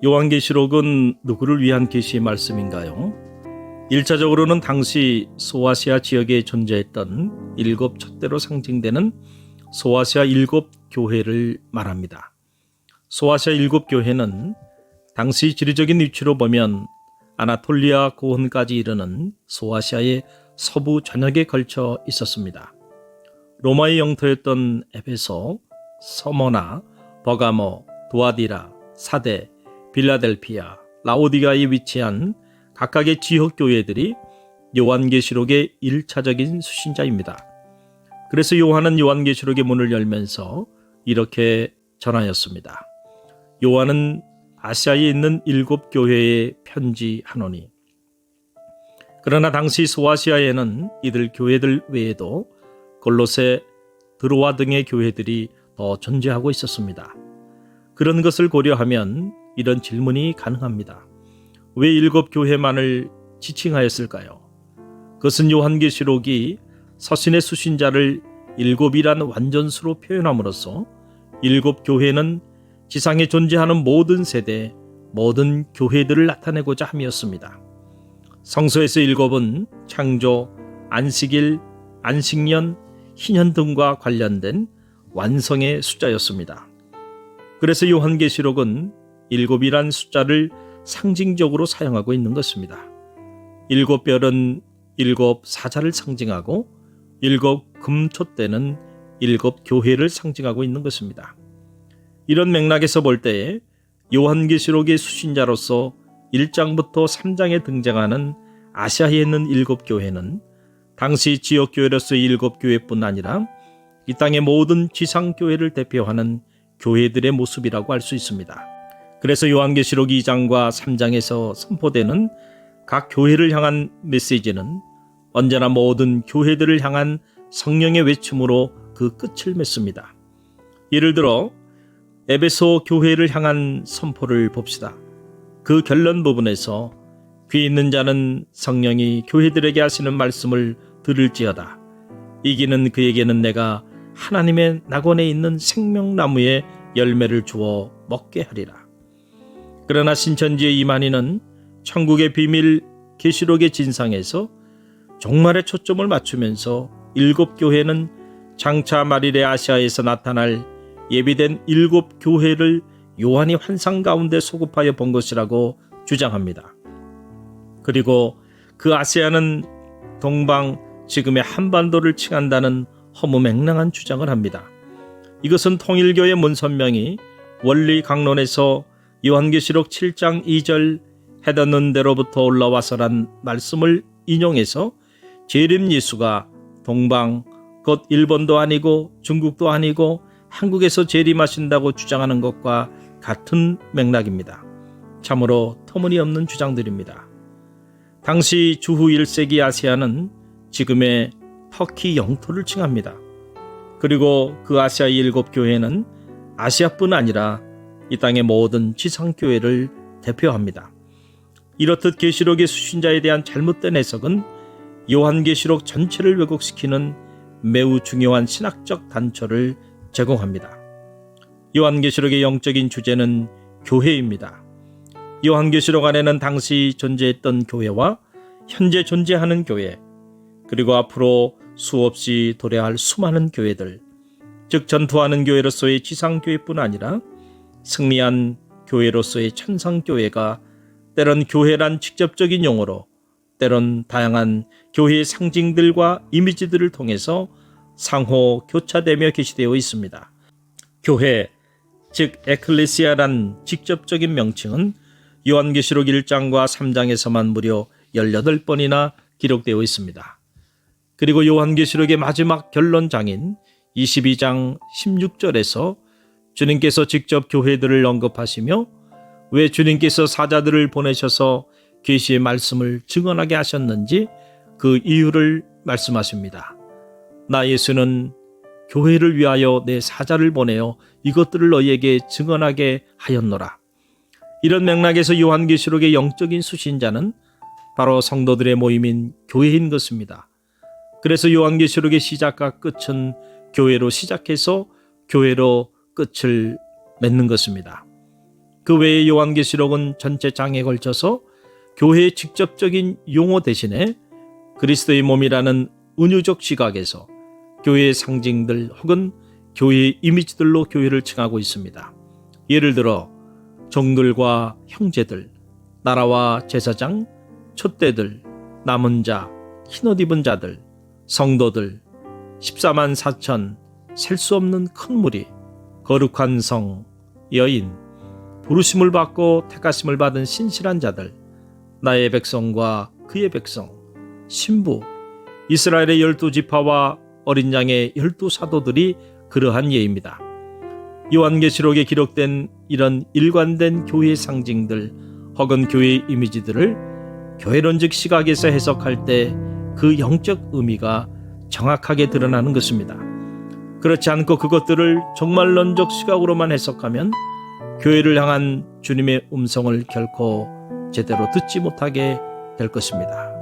요한계시록은 누구를 위한 계시의 말씀인가요? 1차적으로는 당시 소아시아 지역에 존재했던 일곱 촛대로 상징되는 소아시아 일곱 교회를 말합니다. 소아시아 일곱 교회는 당시 지리적인 위치로 보면 아나톨리아 고원까지 이르는 소아시아의 서부 전역에 걸쳐 있었습니다. 로마의 영토였던 에베소, 서머나, 버가모, 도아디라, 사데, 빌라델피아, 라오디가에 위치한 각각의 지역 교회들이 요한계시록의 1차적인 수신자입니다. 그래서 요한은 요한계시록의 문을 열면서 이렇게 전하였습니다. 요한은 아시아에 있는 일곱 교회에 편지하노니. 그러나 당시 소아시아에는 이들 교회들 외에도 골로새, 드로아 등의 교회들이 더 존재하고 있었습니다. 그런 것을 고려하면 이런 질문이 가능합니다. 왜 일곱 교회만을 지칭하였을까요? 그것은 요한계시록이 서신의 수신자를 일곱이란 완전수로 표현함으로써 일곱 교회는 지상에 존재하는 모든 세대, 모든 교회들을 나타내고자 함이었습니다. 성서에서 일곱은 창조, 안식일, 안식년, 희년 등과 관련된 완성의 숫자였습니다. 그래서 요한계시록은 일곱이란 숫자를 상징적으로 사용하고 있는 것입니다. 일곱 별은 일곱 사자를 상징하고 일곱 금촛대는 일곱 교회를 상징하고 있는 것입니다. 이런 맥락에서 볼 때 요한계시록의 수신자로서 1장부터 3장에 등장하는 아시아에 있는 일곱 교회는 당시 지역교회로서의 일곱 교회뿐 아니라 이 땅의 모든 지상교회를 대표하는 교회들의 모습이라고 할 수 있습니다. 그래서 요한계시록 2장과 3장에서 선포되는 각 교회를 향한 메시지는 언제나 모든 교회들을 향한 성령의 외침으로 그 끝을 맺습니다. 예를 들어 에베소 교회를 향한 선포를 봅시다. 그 결론 부분에서 귀 있는 자는 성령이 교회들에게 하시는 말씀을 들을지어다. 이기는 그에게는 내가 하나님의 낙원에 있는 생명나무의 열매를 주어 먹게 하리라. 그러나 신천지의 이만희는 천국의 비밀 계시록의 진상에서 종말에 초점을 맞추면서 일곱 교회는 장차 말일의 아시아에서 나타날 예비된 일곱 교회를 요한이 환상 가운데 소급하여 본 것이라고 주장합니다. 그리고 그 아시아는 동방, 지금의 한반도를 칭한다는 허무맹랑한 주장을 합니다. 이것은 통일교의 문선명이 원리 강론에서 요한계시록 7장 2절 해닫는 데로부터 올라와서란 말씀을 인용해서 재림 예수가 동방, 곧 일본도 아니고 중국도 아니고 한국에서 재림하신다고 주장하는 것과 같은 맥락입니다. 참으로 터무니없는 주장들입니다. 당시 주후 1세기 아시아는 지금의 터키 영토를 칭합니다. 그리고 그 아시아의 일곱 교회는 아시아뿐 아니라 이 땅의 모든 지상교회를 대표합니다. 이렇듯 계시록의 수신자에 대한 잘못된 해석은 요한계시록 전체를 왜곡시키는 매우 중요한 신학적 단초를 제공합니다. 요한계시록의 영적인 주제는 교회입니다. 요한계시록 안에는 당시 존재했던 교회와 현재 존재하는 교회, 그리고 앞으로 수없이 도래할 수많은 교회들, 즉 전투하는 교회로서의 지상교회뿐 아니라 승리한 교회로서의 천상교회가 때론 교회란 직접적인 용어로, 때론 다양한 교회의 상징들과 이미지들을 통해서 상호 교차되며 계시되어 있습니다. 교회, 즉 에클레시아란 직접적인 명칭은 요한계시록 1장과 3장에서만 무려 18번이나 기록되어 있습니다. 그리고 요한계시록의 마지막 결론장인 22장 16절에서 주님께서 직접 교회들을 언급하시며 왜 주님께서 사자들을 보내셔서 계시의 말씀을 증언하게 하셨는지 그 이유를 말씀하십니다. 나 예수는 교회를 위하여 내 사자를 보내어 이것들을 너희에게 증언하게 하였노라. 이런 맥락에서 요한계시록의 영적인 수신자는 바로 성도들의 모임인 교회인 것입니다. 그래서 요한계시록의 시작과 끝은 교회로 시작해서 교회로 끝을 맺는 것입니다. 그 외에 요한계시록은 전체 장에 걸쳐서 교회의 직접적인 용어 대신에 그리스도의 몸이라는 은유적 시각에서 교회의 상징들 혹은 교회의 이미지들로 교회를 칭하고 있습니다. 예를 들어 종들과 형제들, 나라와 제사장, 촛대들, 남은 자, 흰옷 입은 자들, 성도들, 14만 4천, 셀 수 없는 큰 무리, 거룩한 성, 여인, 부르심을 받고 택하심을 받은 신실한 자들, 나의 백성과 그의 백성, 신부, 이스라엘의 12지파와 어린 양의 12사도들이 그러한 예입니다. 요한계시록에 기록된 이런 일관된 교회의 상징들 혹은 교회의 이미지들을 교회론적 시각에서 해석할 때 그 영적 의미가 정확하게 드러나는 것입니다. 그렇지 않고 그것들을 종말론적 시각으로만 해석하면 교회를 향한 주님의 음성을 결코 제대로 듣지 못하게 될 것입니다.